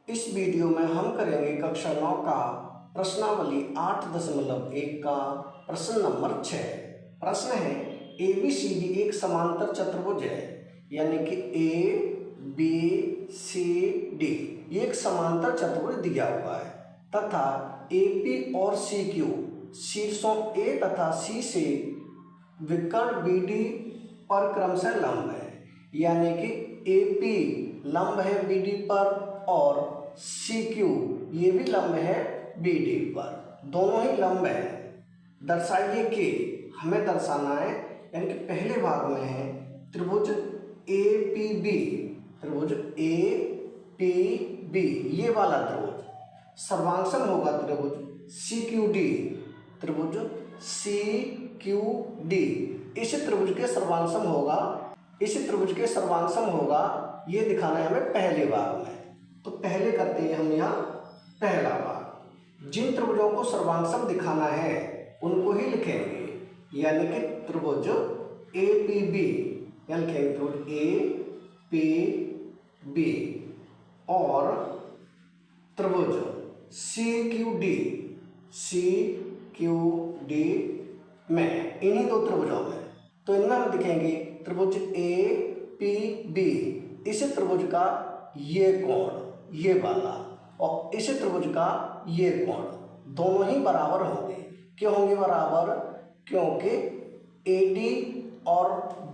इस वीडियो में हम करेंगे कक्षा 9 का प्रश्नावली 8.1 का प्रश्न नंबर 6। प्रश्न है ABCD एक समांतर चतुर्भुज है, यानी कि ABCD ये एक समांतर चतुर्भुज दिया हुआ है तथा AP और CQ शीर्षों A तथा C से विकर्ण BD पर क्रमशः लंब है, यानी कि AP लंब है BD पर और CQ ये भी लंब है BD पर, दोनों ही लंब हैं। दर्शाइए कि हमें दर्शाना है, यानी कि पहले भाग में है त्रिभुज APB, त्रिभुज APB ये वाला त्रिभुज सर्वांगसम होगा त्रिभुज CQD, त्रिभुज CQD इस त्रिभुज के सर्वांगसम होगा, इस त्रिभुज के सर्वांगसम होगा, ये दिखाना है हमें पहले भाग में। तो पहले करते हैं हम यहाँ पहला भाग। जिन त्रिभुजों को सर्वांगसम दिखाना है उनको ही लिखेंगे, यानी कि त्रिभुज APB या लिखेंगे त्रिभुज APB और त्रिभुज CQD में, इन्हीं दो त्रिभुजों में। तो इनमें हम दिखेंगे त्रिभुज APB इस त्रिभुज का ये कोण ये वाला और इस त्रिभुज का ये कोण दोनों ही बराबर होंगे। क्यों होंगे बराबर? क्योंकि AD और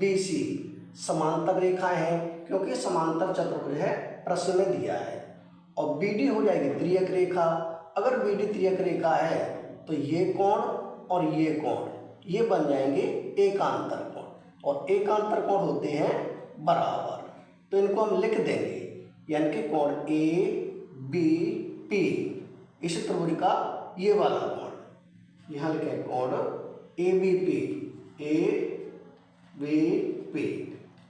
BC समांतर रेखाएं हैं, क्योंकि समांतर चतुर्भुज है प्रश्न में दिया है। और BD हो जाएगी त्रियक रेखा। अगर BD त्रियक रेखा है तो ये कोण और ये कोण ये बन जाएंगे एकांतर कोण, और एकांतर कोण होते हैं बराबर। तो इनको हम लिख देंगे, यानी कि कोण ABP इस त्रिभुज का ये वाला कोण, यहाँ लिखें कोण ABP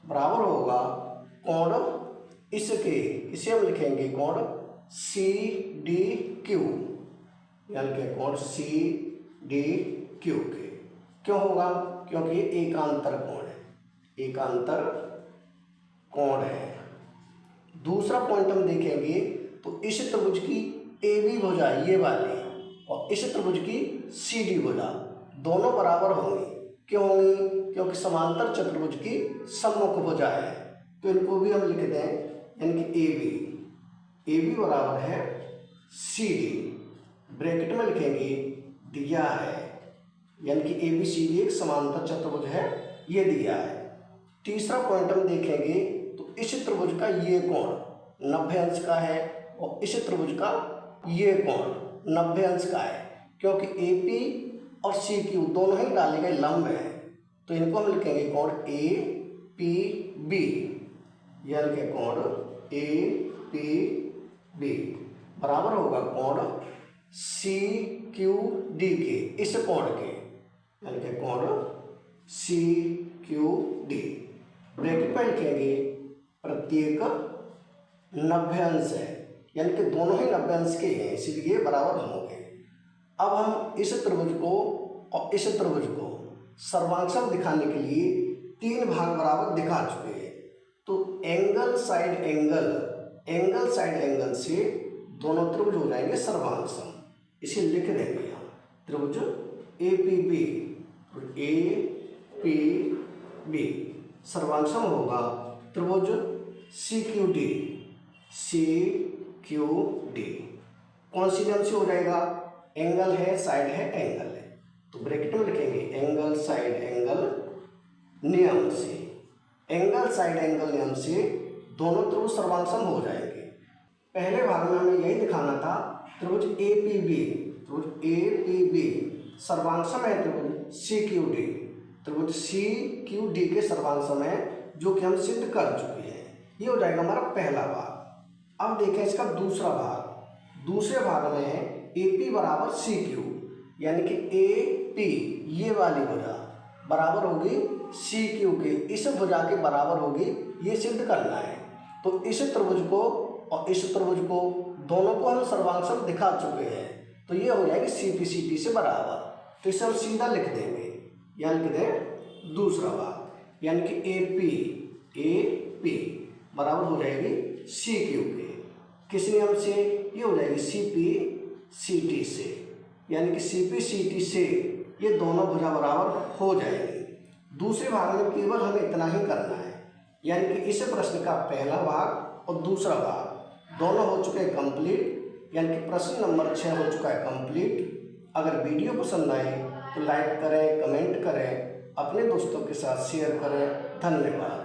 बराबर होगा कोण इसके, इसे हम लिखेंगे कोण CDQ, यहाँ लिखें कोण CDQ के। क्यों होगा? क्योंकि ये एकांतर कोण है, एकांतर कोण है। दूसरा पॉइंट हम देखेंगे तो इस त्रिभुज की AB भुजा ये वाली और इस त्रिभुज की CD भुजा दोनों बराबर होंगी। क्यों होंगी? क्योंकि समांतर चतुर्भुज की सम्मुख भुजा है। तो इनको भी हम लिख दें, यानी कि AB बराबर है CD, ब्रैकेट में लिखेंगे दिया है, यानी कि ABCD एक समांतर चतुर्भुज है, ये दिया है। तीसरा पॉइंट हम देखेंगे तो इस त्रिभुज का ये कोण 90 अंश का है और इस त्रिभुज का ये कोण 90 अंश का है, क्योंकि AP और CQ दोनों ही डाले गए लंब हैं। तो इनको हम लिखेंगे कोण APB, यह लिखें कोण APB बराबर होगा कोण CQD के, इस कोण के, यानी कि कोण CQD ब्रैकेट में लिखेंगे प्रत्येक 90 अंश है, यानी कि दोनों ही 90 अंश के हैं, इसलिए बराबर होंगे। अब हम इस त्रिभुज को और इस त्रिभुज को सर्वांगसम दिखाने के लिए तीन भाग बराबर दिखा चुके हैं। तो angle side angle, angle side angle से दोनों त्रिभुज हो जाएंगे सर्वांगसम। इसे लिख देंगे हम त्रिभुज APB सर्वांगसम होगा त्रिभुज CQD। कौन सी नियम से हो जाएगा? एंगल है, साइड है, एंगल है, तो ब्रैकेट में लिखेंगे एंगल साइड एंगल नियम से, एंगल साइड एंगल नियम से दोनों त्रिभुज सर्वांगसम हो जाएंगे। पहले भाग में हमें यही दिखाना था त्रिभुज APB सर्वांगसम है त्रिभुज CQD, त्रिभुज CQD के सर्वांगसम है, जो कि हम सिद्ध कर चुके हैं। ये हो जाएगा हमारा पहला भाग। अब देखें इसका दूसरा भाग। दूसरे भाग में है AP बराबर CQ, यानी कि AP ये वाली भुजा बराबर होगी CQ के, इस भुजा के बराबर होगी, ये सिद्ध करना है। तो इस त्रिभुज को और इस त्रिभुज को दोनों को हम सर्वांगसम दिखा चुके हैं, तो ये हो जाएगी CPCD से बराबर। तो इसे हम सीधा लिख देंगे, यहाँ लिख दें दूसरा भाग, यानी कि AP बराबर हो जाएगी CQ के। किस नियम से? ये हो जाएगी CP/CT से, यानी कि CP/CT से ये दोनों भुजा बराबर हो जाएगी। दूसरे भाग में केवल हमें इतना ही करना है, यानी कि इस प्रश्न का पहला भाग और दूसरा भाग दोनों हो चुके हैं कंप्लीट, यानी कि प्रश्न नंबर 6 हो चुका है कंप्लीट। अगर वीडियो पसंद आए तो लाइक करें, कमेंट करें, अपने दोस्तों के साथ शेयर करें। धन्यवाद।